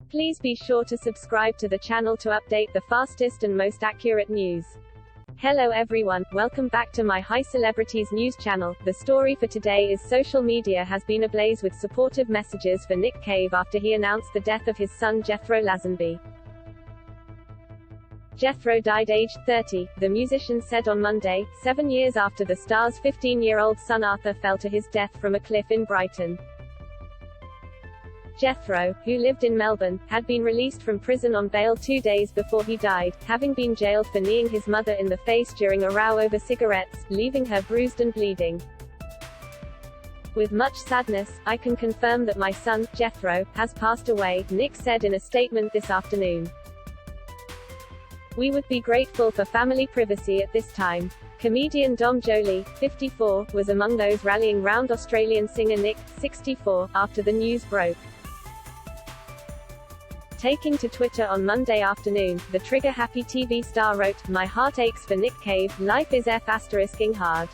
Please be sure to subscribe to the channel to update the fastest and most accurate news. Hello everyone, welcome back to my High Celebrities News channel. The story for today is social media has been ablaze with supportive messages for Nick Cave after he announced the death of his son Jethro Lazenby. Jethro died aged 30, the musician said on Monday, 7 years after the star's 15-year-old son Arthur fell to his death from a cliff in Brighton. Jethro, who lived in Melbourne, had been released from prison on bail 2 days before he died, having been jailed for kneeing his mother in the face during a row over cigarettes, leaving her bruised and bleeding. With much sadness, I can confirm that my son, Jethro, has passed away, Nick said in a statement this afternoon. We would be grateful for family privacy at this time. Comedian Dom Joly, 54, was among those rallying round Australian singer Nick, 64, after the news broke. Taking to Twitter on Monday afternoon, the trigger-happy TV star wrote, "My heart aches for Nick Cave, life is **ing hard."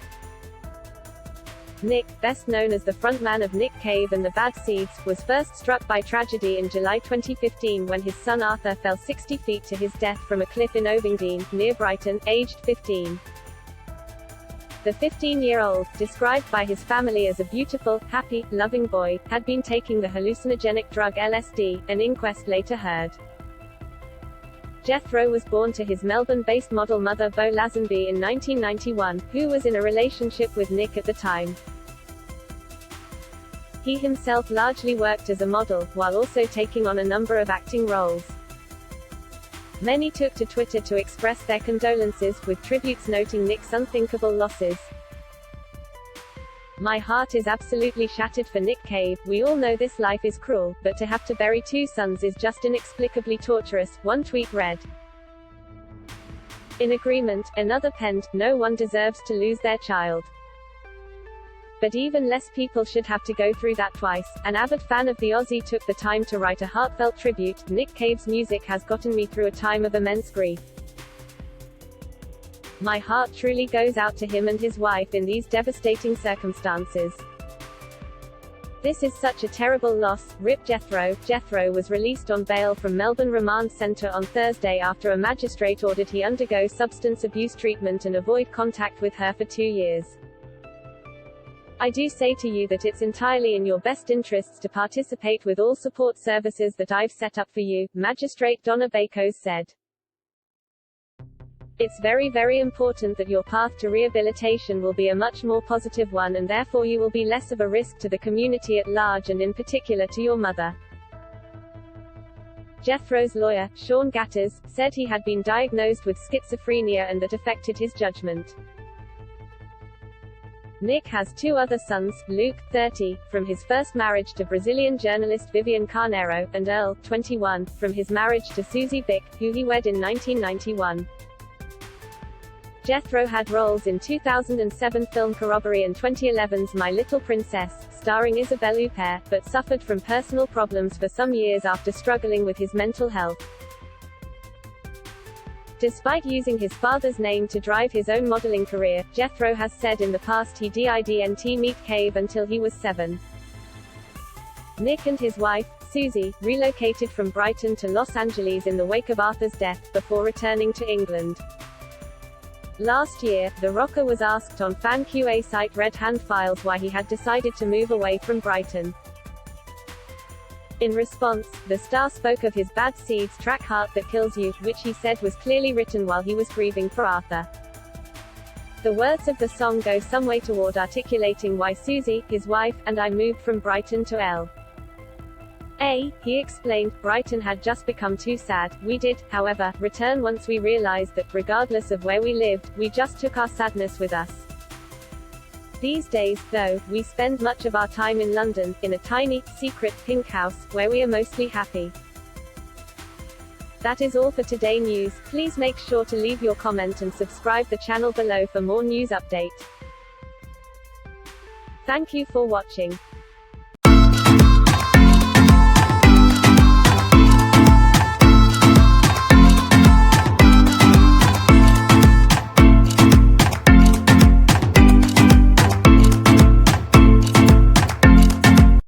Nick, best known as the frontman of Nick Cave and the Bad Seeds, was first struck by tragedy in July 2015 when his son Arthur fell 60 feet to his death from a cliff in Ovingdean, near Brighton, aged 15. The 15-year-old, described by his family as a beautiful, happy, loving boy, had been taking the hallucinogenic drug LSD, an inquest later heard. Jethro was born to his Melbourne-based model mother Bo Lazenby in 1991, who was in a relationship with Nick at the time. He himself largely worked as a model, while also taking on a number of acting roles. Many took to Twitter to express their condolences, with tributes noting Nick's unthinkable losses. "My heart is absolutely shattered for Nick Cave. We all know this life is cruel, but to have to bury two sons is just inexplicably torturous," one tweet read. In agreement, another penned, "No one deserves to lose their child. But even less people should have to go through that twice." An avid fan of the Aussie took the time to write a heartfelt tribute. "Nick Cave's music has gotten me through a time of immense grief. My heart truly goes out to him and his wife in these devastating circumstances. This is such a terrible loss. Rip Jethro." Jethro was released on bail from Melbourne Remand Centre on Thursday after a magistrate ordered he undergo substance abuse treatment and avoid contact with her for 2 years. "I do say to you that it's entirely in your best interests to participate with all support services that I've set up for you," Magistrate Donna Bakos said. "It's very important that your path to rehabilitation will be a much more positive one, and therefore you will be less of a risk to the community at large and in particular to your mother." Jethro's lawyer, Sean Gatters, said he had been diagnosed with schizophrenia and that affected his judgment. Nick has 2 other sons, Luke, 30, from his first marriage to Brazilian journalist Vivian Carneiro, and Earl, 21, from his marriage to Susie Bick, who he wed in 1991. Jethro had roles in 2007 film Corroboree and 2011's My Little Princess, starring Isabelle Huppert, but suffered from personal problems for some years after struggling with his mental health. Despite using his father's name to drive his own modeling career, Jethro has said in the past he didn't meet Cave until he was 7. Nick and his wife, Susie, relocated from Brighton to Los Angeles in the wake of Arthur's death, before returning to England. Last year, the rocker was asked on fan QA site Red Hand Files why he had decided to move away from Brighton. In response, the star spoke of his Bad Seeds track Heart That Kills You, which he said was clearly written while he was grieving for Arthur. The words of the song go some way toward articulating why Susie, his wife, and I moved from Brighton to L.A. He explained, "Brighton had just become too sad. We did, however, return once we realized that, regardless of where we lived, we just took our sadness with us. These days, though, we spend much of our time in London, in a tiny, secret, pink house, where we are mostly happy." That is all for today news. Please make sure to leave your comment and subscribe the channel below for more news update. Thank you for watching.